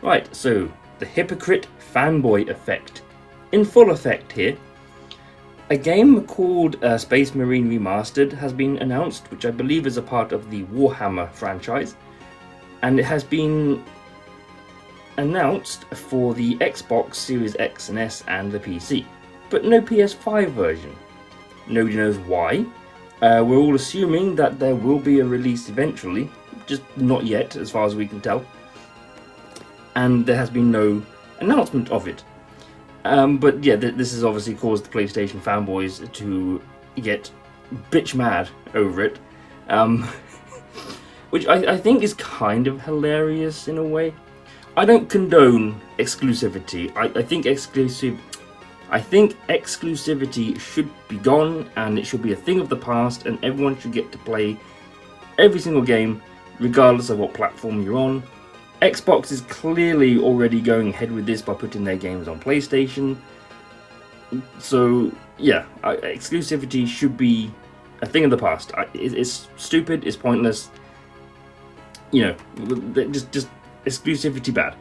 Right, so the Hypocrite Fanboy effect. In full effect here. A game called Space Marine Remastered has been announced, which I believe is a part of the Warhammer franchise. And it has been announced for the Xbox Series X and S and the PC. But no PS5 version. Nobody knows why. We're all assuming that there will be a release eventually, just not yet as far as we can tell. And there has been no announcement of it. But yeah, this has obviously caused the PlayStation fanboys to get bitch mad over it. Which I think is kind of hilarious in a way. I don't condone exclusivity. I think exclusivity should be gone, and it should be a thing of the past, and everyone should get to play every single game, regardless of what platform you're on. Xbox is clearly already going ahead with this by putting their games on PlayStation. So yeah, exclusivity should be a thing of the past. It's stupid, it's pointless. You know, just exclusivity bad.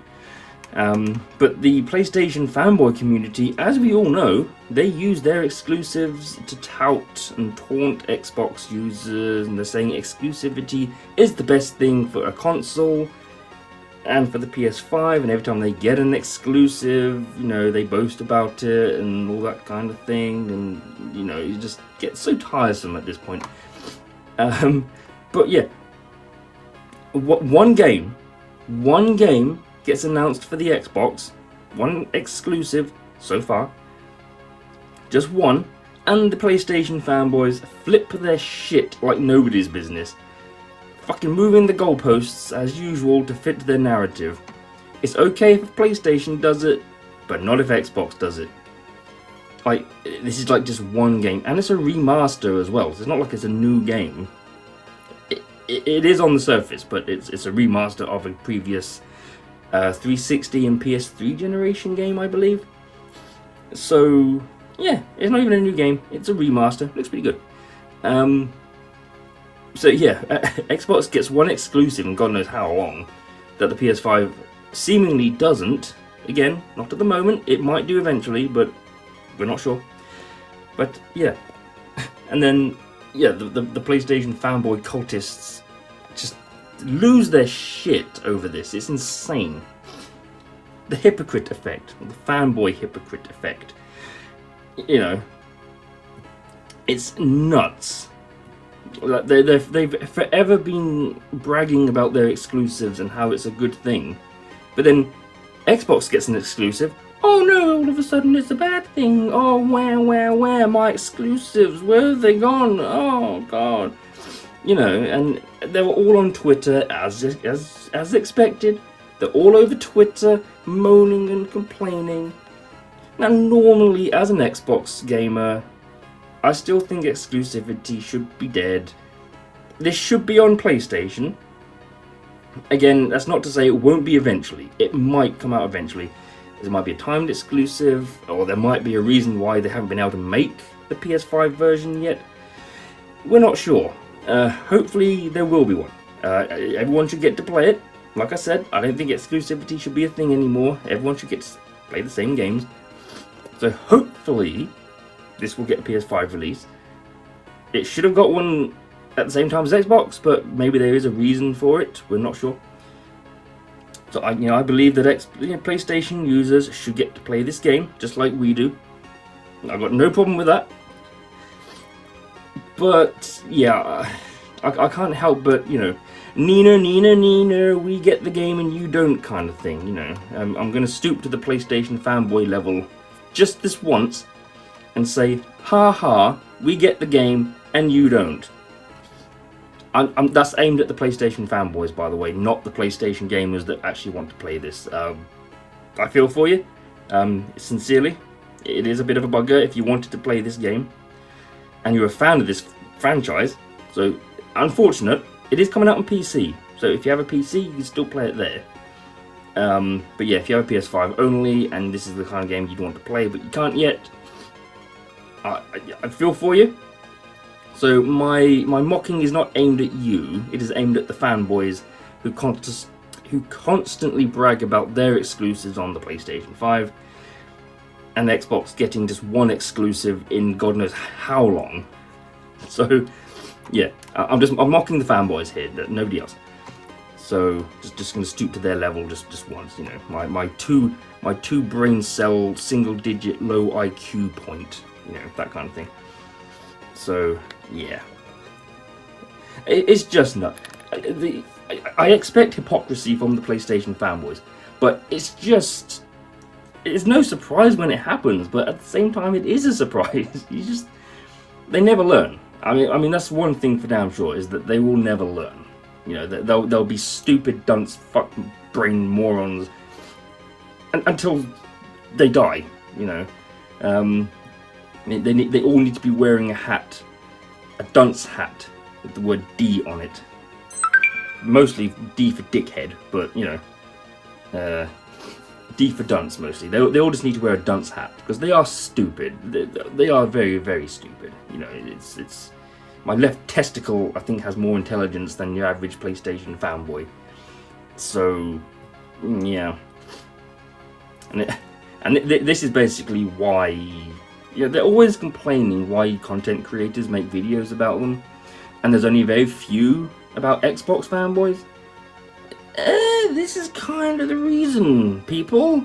But the PlayStation fanboy community, as we all know, they use their exclusives to tout and taunt Xbox users, and they're saying exclusivity is the best thing for a console and for the PS5, and every time they get an exclusive, you know, they boast about it and all that kind of thing, and you know, you just get so tiresome at this point. But yeah, one game gets announced for the Xbox, one exclusive so far, just one, and the PlayStation fanboys flip their shit like nobody's business, fucking moving the goalposts as usual to fit their narrative. It's okay if PlayStation does it, but not if Xbox does it. Like, this is like just one game, and it's a remaster as well, so it's not like it's a new game. It is on the surface, but it's a remaster of a previous 360 and PS3 generation game, I believe. So yeah, it's not even a new game, it's a remaster. Looks pretty good. So yeah, Xbox gets one exclusive and God knows how long that the PS5 seemingly doesn't. Again, not at the moment, it might do eventually, but we're not sure. But yeah, and then yeah, the PlayStation fanboy cultists just lose their shit over this. It's insane. The hypocrite effect, the fanboy hypocrite effect. You know, it's nuts. They've forever been bragging about their exclusives and how it's a good thing, but then Xbox gets an exclusive. Oh no, all of a sudden it's a bad thing. Oh, where, my exclusives, where have they gone? Oh god. You know, and they were all on Twitter as expected. They're all over Twitter moaning and complaining. Now normally as an Xbox gamer, I still think exclusivity should be dead. This should be on PlayStation. Again, that's not to say it won't be eventually. It might come out eventually. There might be a timed exclusive, or there might be a reason why they haven't been able to make the PS5 version yet. We're not sure. Hopefully there will be one. Everyone should get to play it. Like I said, I don't think exclusivity should be a thing anymore. Everyone should get to play the same games. So hopefully this will get a PS5 release. It should have got one at the same time as Xbox, but maybe there is a reason for it. We're not sure. So I believe that PlayStation users should get to play this game just like we do. I've got no problem with that. But yeah, I can't help but, you know, Nina, we get the game and you don't kind of thing, you know. I'm going to stoop to the PlayStation fanboy level just this once and say, ha ha, we get the game and you don't. That's aimed at the PlayStation fanboys, by the way, not the PlayStation gamers that actually want to play this. I feel for you, sincerely. It is a bit of a bugger if you wanted to play this game and you're a fan of this franchise. So, unfortunate, it is coming out on PC. So if you have a PC, you can still play it there. But yeah, if you have a PS5 only and this is the kind of game you'd want to play but you can't yet, I feel for you. So my mocking is not aimed at you, it is aimed at the fanboys who who constantly brag about their exclusives on the PlayStation 5, and Xbox getting just one exclusive in God knows how long. So, yeah, I'm mocking the fanboys here, nobody else. So just going to stoop to their level just once, you know, my two brain cell single digit low IQ point, you know, that kind of thing. So yeah, it's just not. I expect hypocrisy from the PlayStation fanboys, but it's no surprise when it happens. But at the same time, it is a surprise. They never learn. I mean that's one thing for damn sure, is that they will never learn. You know, they'll be stupid, dunce, fucking brain morons until they die. You know, they all need to be wearing a hat, a dunce hat with the word D on it. Mostly D for dickhead, but you know, D for dunce mostly. They all just need to wear a dunce hat because they are stupid. They are very, very stupid. You know, it's. My left testicle, I think, has more intelligence than your average PlayStation fanboy. So, yeah. And this is basically why, you know, they're always complaining why content creators make videos about them, and there's only very few about Xbox fanboys. This is kind of the reason, people.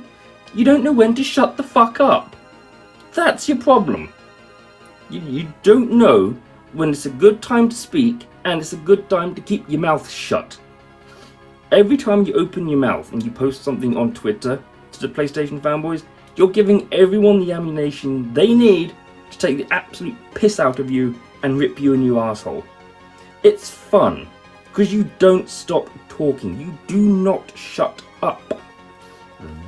You don't know when to shut the fuck up. That's your problem. You don't know when it's a good time to speak and it's a good time to keep your mouth shut. Every time you open your mouth and you post something on Twitter to the PlayStation fanboys, you're giving everyone the ammunition they need to take the absolute piss out of you and rip you a new asshole. It's fun, because you don't stop talking. You do not shut up.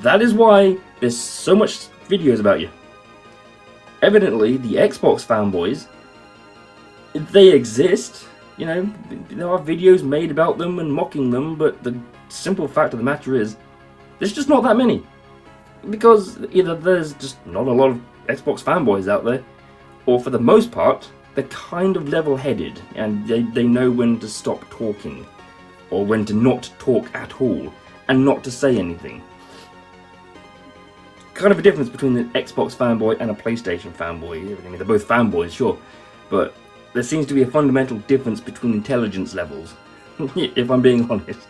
That is why there's so much videos about you. Evidently, the Xbox fanboys, they exist, you know, there are videos made about them and mocking them, but the simple fact of the matter is, there's just not that many. Because either there's just not a lot of Xbox fanboys out there, or for the most part, they're kind of level-headed, and they know when to stop talking, or when to not talk at all, and not to say anything. Kind of a difference between an Xbox fanboy and a PlayStation fanboy. I mean, they're both fanboys, sure, but there seems to be a fundamental difference between intelligence levels, if I'm being honest.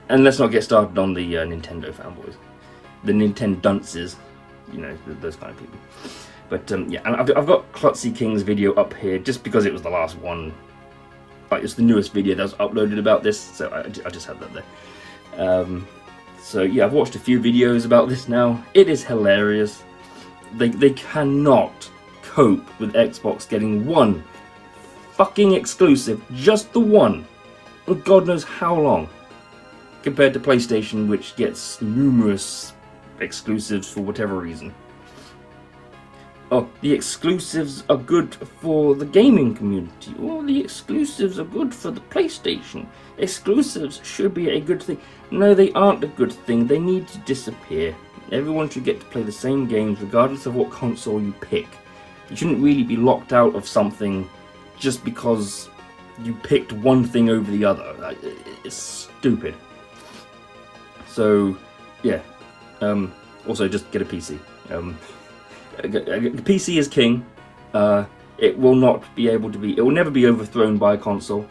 And let's not get started on the Nintendo fanboys. The Nintendo dunces, you know, those kind of people. But yeah, and I've got Klutzy King's video up here just because it was the last one. Like, it's the newest video that was uploaded about this, so I just had that there. So yeah, I've watched a few videos about this now. It is hilarious. They cannot cope with Xbox getting one fucking exclusive, just the one, and God knows how long, compared to PlayStation, which gets numerous exclusives for whatever reason. Oh, the exclusives are good for the gaming community, or the exclusives are good for the PlayStation. Exclusives should be a good thing. No, they aren't a good thing. They need to disappear. Everyone should get to play the same games regardless of what console you pick. You shouldn't really be locked out of something just because you picked one thing over the other. It's stupid. So, yeah. Also, just get a PC. PC is king. It will not be able to be. It will never be overthrown by a console.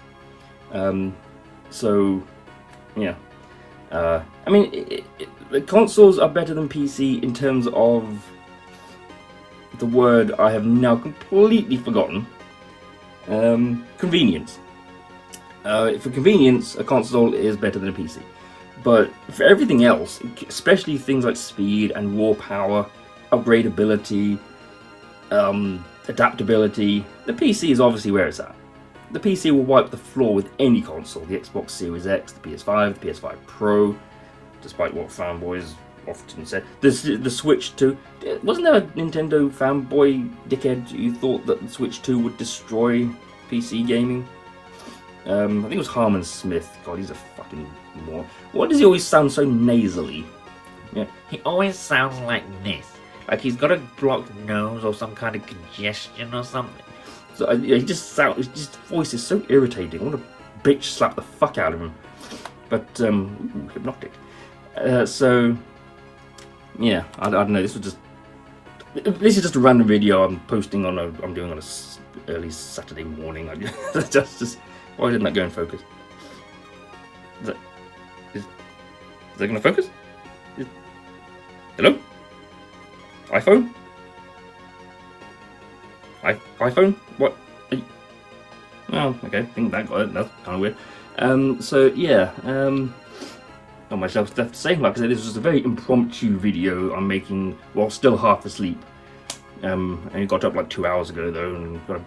So, yeah. I mean, the consoles are better than PC in terms of the word I have now completely forgotten. Convenience. For convenience, a console is better than a PC. But for everything else, especially things like speed and raw power, upgradability, adaptability, the PC is obviously where it's at. The PC will wipe the floor with any console, the Xbox Series X, the PS5, the PS5 Pro, despite what fanboys often said. The Switch 2, wasn't there a Nintendo fanboy dickhead who thought that the Switch 2 would destroy PC gaming? I think it was Harmon Smith. God, he's a fucking moron. Why does he always sound so nasally? Yeah, He always sounds like this. Like he's got a blocked nose or some kind of congestion or something. so his voice is so irritating. I want to bitch slap the fuck out of him. But ooh, hypnotic. So yeah, I don't know. This is just a random video I'm posting on. I'm doing on a early Saturday morning. Just why didn't that go in focus? Is that going to focus? Hello? iPhone? iPhone? What? Oh, okay. I think that got it. That's kind of weird. So yeah. Not much else left to say. Like I said, this was just a very impromptu video I'm making while still half asleep. And it got up like 2 hours ago though, and got a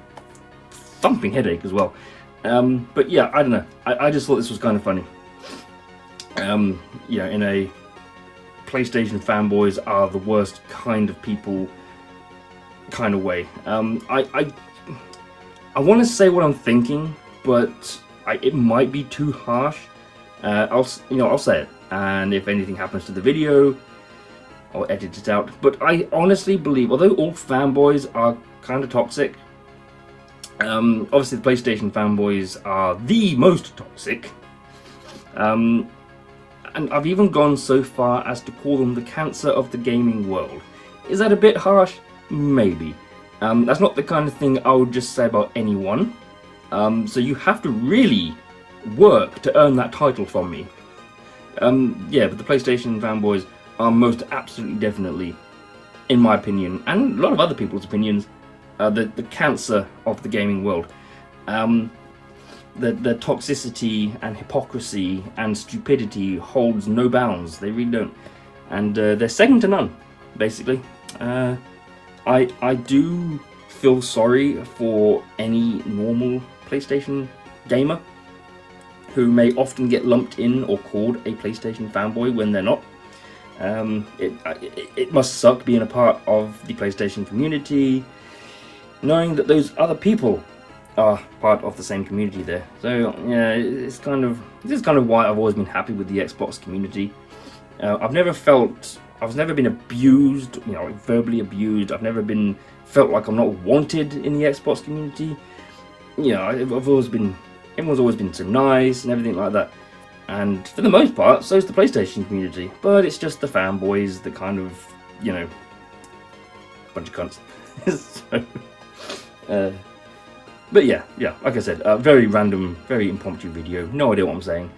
thumping headache as well. But yeah, I don't know. I just thought this was kind of funny. Yeah, in a PlayStation fanboys are the worst kind of people kind of way. I want to say what I'm thinking, but it might be too harsh. I'll say it, and if anything happens to the video, I'll edit it out. But I honestly believe, although all fanboys are kind of toxic, obviously the PlayStation fanboys are the most toxic. And I've even gone so far as to call them the cancer of the gaming world. Is that a bit harsh? Maybe. That's not the kind of thing I would just say about anyone. So you have to really work to earn that title from me. Yeah, but the PlayStation fanboys are most absolutely definitely, in my opinion, and a lot of other people's opinions, the cancer of the gaming world. The toxicity and hypocrisy and stupidity holds no bounds. They really don't. And they're second to none, basically. I do feel sorry for any normal PlayStation gamer who may often get lumped in or called a PlayStation fanboy when they're not. It must suck being a part of the PlayStation community, knowing that those other people are part of the same community there. So yeah, this is kind of why I've always been happy with the Xbox community. I've never been abused, verbally abused. I've never felt like I'm not wanted in the Xbox community. Everyone's always been so nice and everything like that. And for the most part, so is the PlayStation community. But it's just the fanboys that kind of, bunch of cunts. So, but yeah, like I said, very random, very impromptu video. No idea what I'm saying.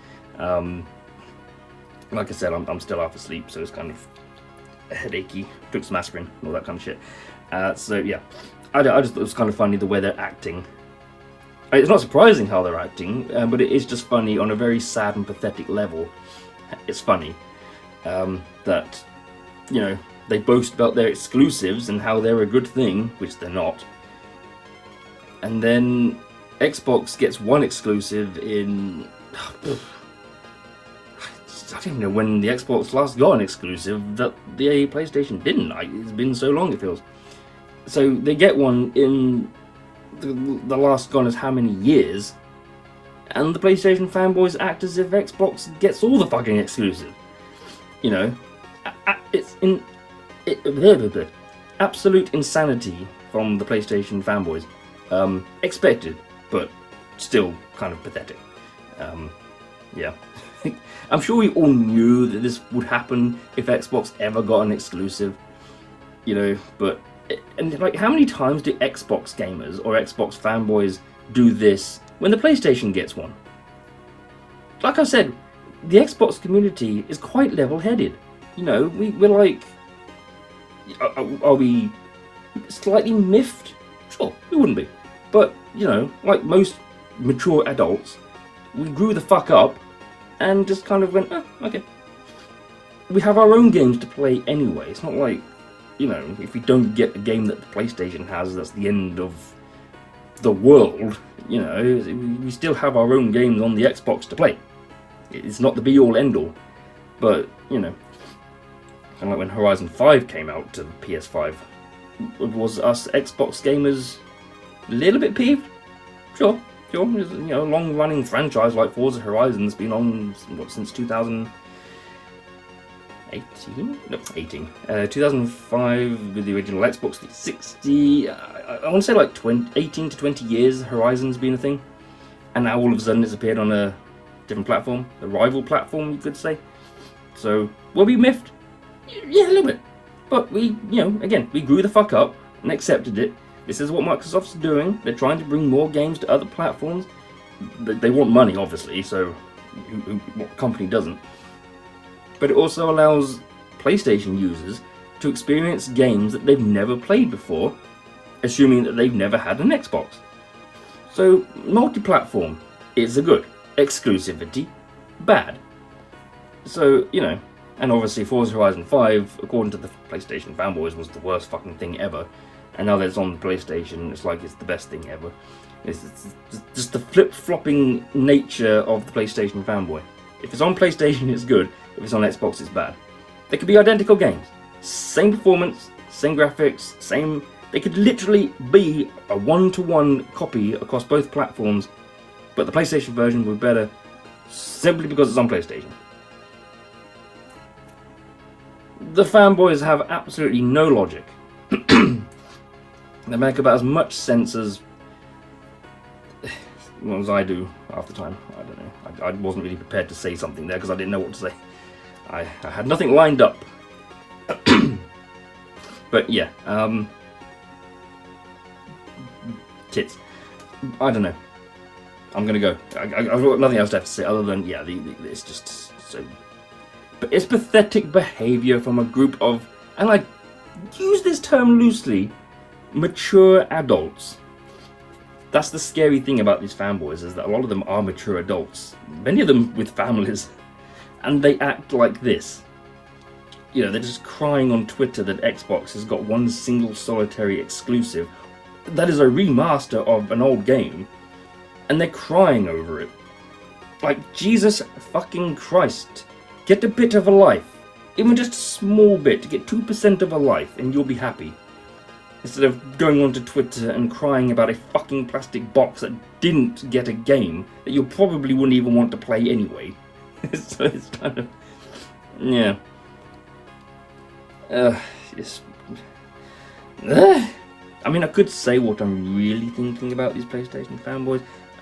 Like I said, I'm still half asleep, so it's kind of headachy. Took some aspirin, all that kind of shit. So yeah, I just thought it was kind of funny the way they're acting. It's not surprising how they're acting, but it is just funny on a very sad and pathetic level. It's funny that, they boast about their exclusives and how they're a good thing, which they're not. And then Xbox gets one exclusive in... I don't even know when the Xbox last got an exclusive that the PlayStation didn't. It's been so long, it feels. So they get one in the last gone as how many years, and the PlayStation fanboys act as if Xbox gets all the fucking exclusive. It's absolute insanity from the PlayStation fanboys. Expected, but still kind of pathetic. Yeah. I'm sure we all knew that this would happen if Xbox ever got an exclusive, but how many times do Xbox gamers or Xbox fanboys do this when the PlayStation gets one? Like I said, the Xbox community is quite level-headed. We're like, are we slightly miffed? Sure, we wouldn't be. But, like most mature adults, we grew the fuck up and just kind of went, okay. We have our own games to play anyway. It's not like, if we don't get a game that the PlayStation has, that's the end of the world. We still have our own games on the Xbox to play. It's not the be-all, end-all. But, kind of like when Horizon 5 came out to the PS5, was us Xbox gamers a little bit peeved? Sure. A long-running franchise like Forza Horizon's been on, since 2018? No, 18. 2005 with the original Xbox 360. I want to say like 18 to 20 years Horizon's been a thing. And now all of a sudden it's appeared on a different platform, a rival platform, you could say. So, were we miffed? Yeah, a little bit. But we, again, we grew the fuck up and accepted it. This is what Microsoft's doing. They're trying to bring more games to other platforms. They want money, obviously, so what company doesn't? But it also allows PlayStation users to experience games that they've never played before, assuming that they've never had an Xbox. So, multi-platform is a good. Exclusivity, bad. So, and obviously Forza Horizon 5, according to the PlayStation fanboys, was the worst fucking thing ever. And now that it's on the PlayStation, it's like it's the best thing ever. It's just the flip-flopping nature of the PlayStation fanboy. If it's on PlayStation, it's good. If it's on Xbox, it's bad. They could be identical games. Same performance, same graphics, same... They could literally be a one-to-one copy across both platforms, but the PlayStation version would be better simply because it's on PlayStation. The fanboys have absolutely no logic. They make about as much sense as I do half the time. I don't know. I wasn't really prepared to say something there because I didn't know what to say. I had nothing lined up. But yeah, tits. I don't know. I'm gonna go. I've got nothing else to have to say other than, yeah, it's just so... But it's pathetic behaviour from a group of, and I use this term loosely, mature adults. That's the scary thing about these fanboys, is that a lot of them are mature adults. Many of them with families. And they act like this. They're just crying on Twitter that Xbox has got one single solitary exclusive that is a remaster of an old game, and they're crying over it. Like, Jesus fucking Christ. Get a bit of a life. Even just a small bit, to get 2% of a life, and you'll be happy. Instead of going onto Twitter and crying about a fucking plastic box that didn't get a game that you probably wouldn't even want to play anyway. So it's kind of... Yeah. Yes. I mean, I could say what I'm really thinking about these PlayStation fanboys.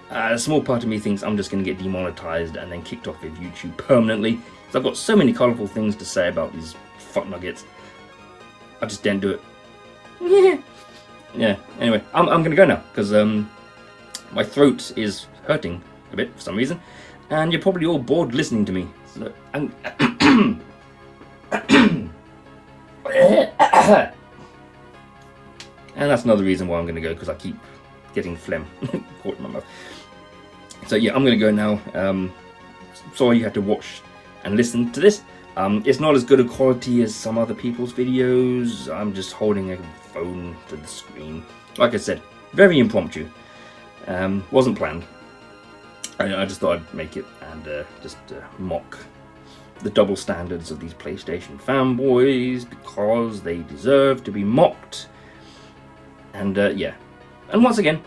A small part of me thinks I'm just going to get demonetized and then kicked off of YouTube permanently. So I've got so many colourful things to say about these fuck nuggets. I just didn't do it. Yeah. Anyway, I'm going to go now because my throat is hurting a bit for some reason, and you're probably all bored listening to me. So and that's another reason why I'm going to go, because I keep getting phlegm caught in my mouth. So yeah, I'm going to go now. Sorry you had to watch and listen to this. It's not as good a quality as some other people's videos. I'm just holding a phone to the screen. Like I said, very impromptu. Wasn't planned. I just thought I'd make it and just mock the double standards of these PlayStation fanboys, because they deserve to be mocked. And yeah. And once again,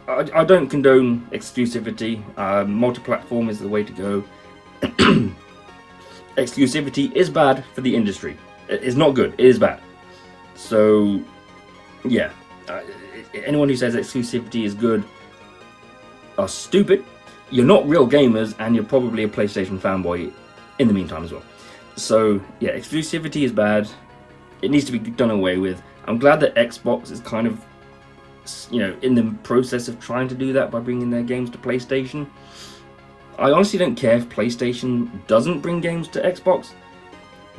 I don't condone exclusivity. Multi-platform is the way to go. Exclusivity is bad for the industry. It's not good. It is bad. So, yeah. Anyone who says exclusivity is good are stupid. You're not real gamers, and you're probably a PlayStation fanboy in the meantime as well. So, yeah, exclusivity is bad. It needs to be done away with. I'm glad that Xbox is kind of, in the process of trying to do that by bringing their games to PlayStation. I honestly don't care if PlayStation doesn't bring games to Xbox.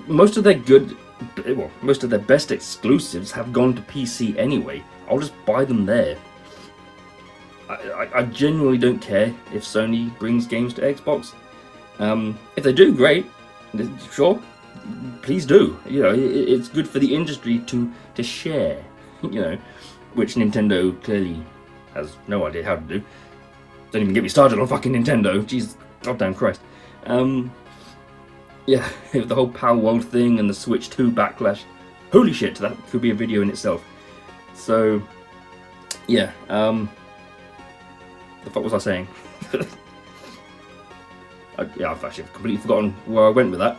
Most of their best exclusives have gone to PC anyway. I'll just buy them there. I genuinely don't care if Sony brings games to Xbox. If they do, great. Sure, please do. It's good for the industry to share. Which Nintendo clearly has no idea how to do. Don't even get me started on fucking Nintendo. Jesus, goddamn Christ. Yeah, the whole Power World thing and the Switch 2 backlash. Holy shit, that could be a video in itself. So, yeah. The fuck was I saying? I've actually completely forgotten where I went with that.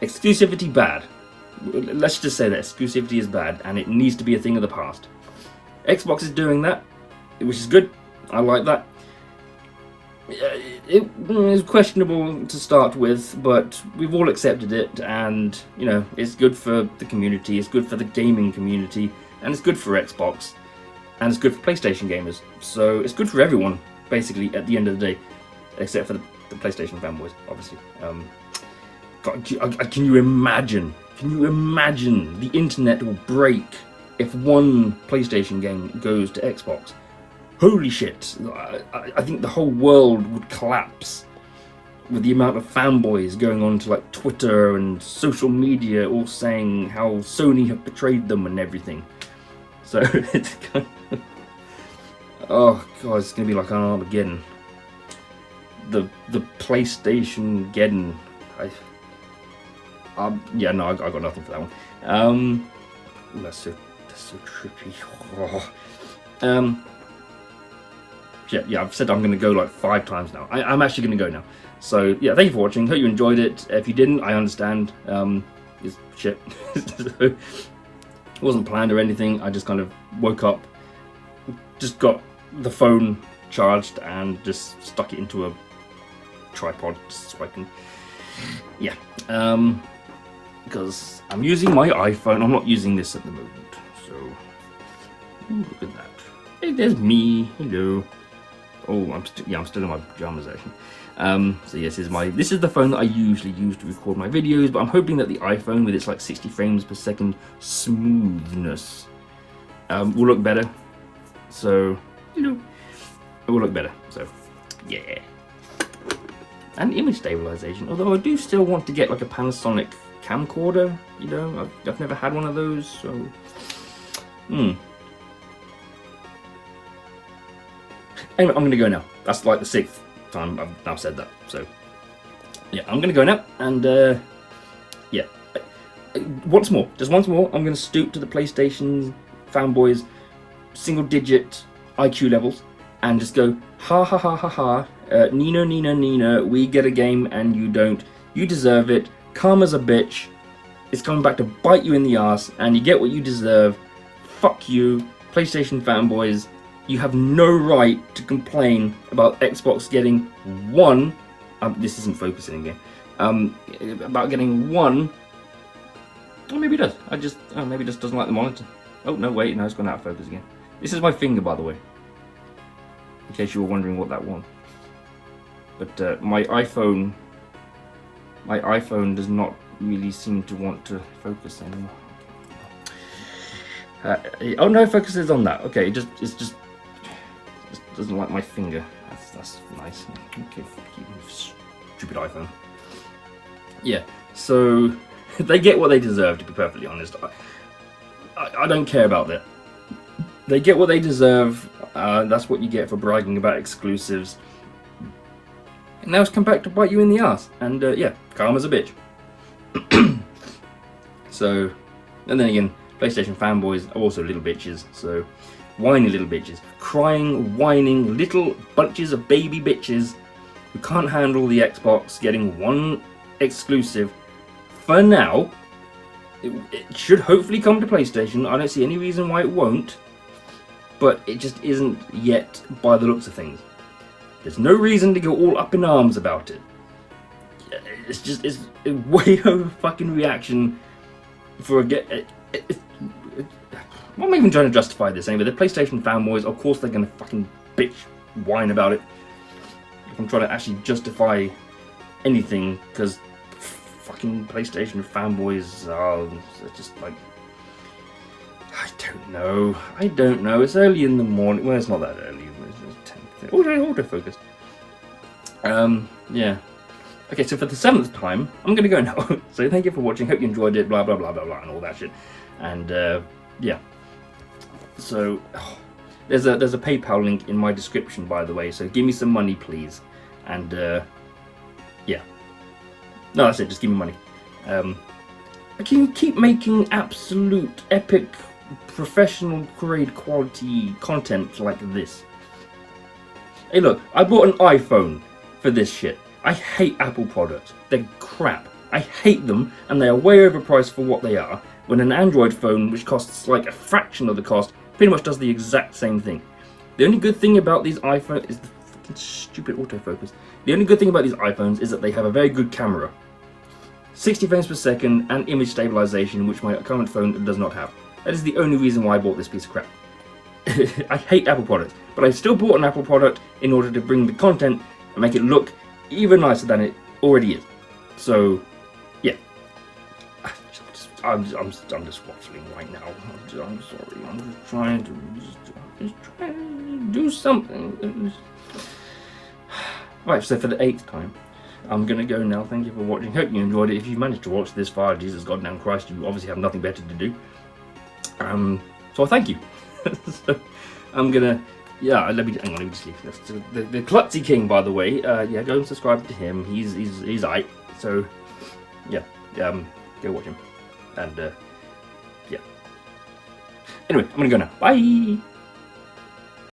Exclusivity bad. Let's just say that exclusivity is bad, and it needs to be a thing of the past. Xbox is doing that, which is good. I like that. it is questionable to start with, but we've all accepted it, and you know, it's good for the community, it's good for the gaming community, and it's good for Xbox, and it's good for PlayStation gamers. So it's good for everyone, basically, at the end of the day, except for the PlayStation fanboys, obviously. God, can you imagine? Can you imagine the internet will break if one PlayStation game goes to Xbox? Holy shit, I think the whole world would collapse with the amount of fanboys going on to like Twitter and social media all saying how Sony have betrayed them and everything. So it's kind of, oh god, it's gonna be like an Armageddon. The PlayStation Geddon. Yeah, no, I got nothing for that one. That's so trippy. Oh. Yeah, I've said I'm going to go like 5 times now. I'm actually going to go now. So, yeah, thank you for watching. Hope you enjoyed it. If you didn't, I understand. It's shit. So, it wasn't planned or anything. I just kind of woke up, just got the phone charged and just stuck it into a tripod so I can... Yeah. Because I'm using my iPhone. I'm not using this at the moment. So, ooh, look at that. Hey, there's me. Hello. Oh, I'm still in my pajamas actually. So yes, this is the phone that I usually use to record my videos, but I'm hoping that the iPhone with its like 60 frames per second smoothness will look better. So, you know, it will look better. So, yeah. And image stabilization. Although I do still want to get like a Panasonic camcorder. You know, I've never had one of those. So, Anyway, I'm going to go now. That's like the 6th time I've now said that. So, yeah, I'm going to go now. And, yeah. Once more, I'm going to stoop to the PlayStation fanboys' single-digit IQ levels and just go, ha ha ha ha ha, Nina, we get a game and you don't. You deserve it. Karma's a bitch. It's coming back to bite you in the ass and you get what you deserve. Fuck you, PlayStation fanboys. You have no right to complain about Xbox getting one. This isn't focusing again. About getting one. Or maybe it does. Maybe it just doesn't like the monitor. Oh no, wait, no, it's gone out of focus again. This is my finger, by the way. In case you were wondering what that was. But my iPhone does not really seem to want to focus anymore. Oh no, focus is on that. Okay, it just doesn't like my finger. That's nice. Okay, fuck you, stupid iPhone. Yeah, so they get what they deserve, to be perfectly honest. I don't care about that. They get what they deserve. That's what you get for bragging about exclusives. And now it's come back to bite you in the ass. And yeah, karma's a bitch. So, and then again, PlayStation fanboys are also little bitches. So, whiny little bitches. Crying, whining little bunches of baby bitches who can't handle the Xbox getting one exclusive. For now, it should hopefully come to PlayStation. I don't see any reason why it won't. But it just isn't yet by the looks of things. There's no reason to go all up in arms about it. It's a way over fucking reaction for a I'm not even trying to justify this anyway. The PlayStation fanboys, of course they're gonna fucking bitch, whine about it. If I'm trying to actually justify anything, because fucking PlayStation fanboys are just like, I don't know. It's early in the morning. Well, it's not that early. It's 10. Autofocus. Yeah. Okay, so for the 7th time, I'm gonna go now. So thank you for watching. Hope you enjoyed it. Blah blah blah blah blah and all that shit. And yeah. So there's a PayPal link in my description, by the way. So give me some money, please. And yeah. No, that's it. Just give me money. I can keep making absolute epic, professional grade quality content like this. Hey, look, I bought an iPhone for this shit. I hate Apple products. They're crap. I hate them, and they are way overpriced for what they are, when an Android phone, which costs like a fraction of the cost, pretty much does the exact same thing. The only good thing about these iPhones is the fucking stupid autofocus. The only good thing about these iPhones is that they have a very good camera. 60 frames per second and image stabilization, which my current phone does not have. That is the only reason why I bought this piece of crap. I hate Apple products, but I still bought an Apple product in order to bring the content and make it look even nicer than it already is. So, yeah. I'm just waffling right now. I'm sorry. I'm just trying to do something. Right, so for the 8th time, I'm gonna go now. Thank you for watching. Hope you enjoyed it. If you managed to watch this far, Jesus goddamn Christ, you obviously have nothing better to do. So thank you. So I'm gonna, yeah. Let me just leave this. The Klutzy King, by the way. Yeah, go and subscribe to him. He's aight. So yeah, go watch him. And yeah. Anyway, I'm gonna go now. Bye.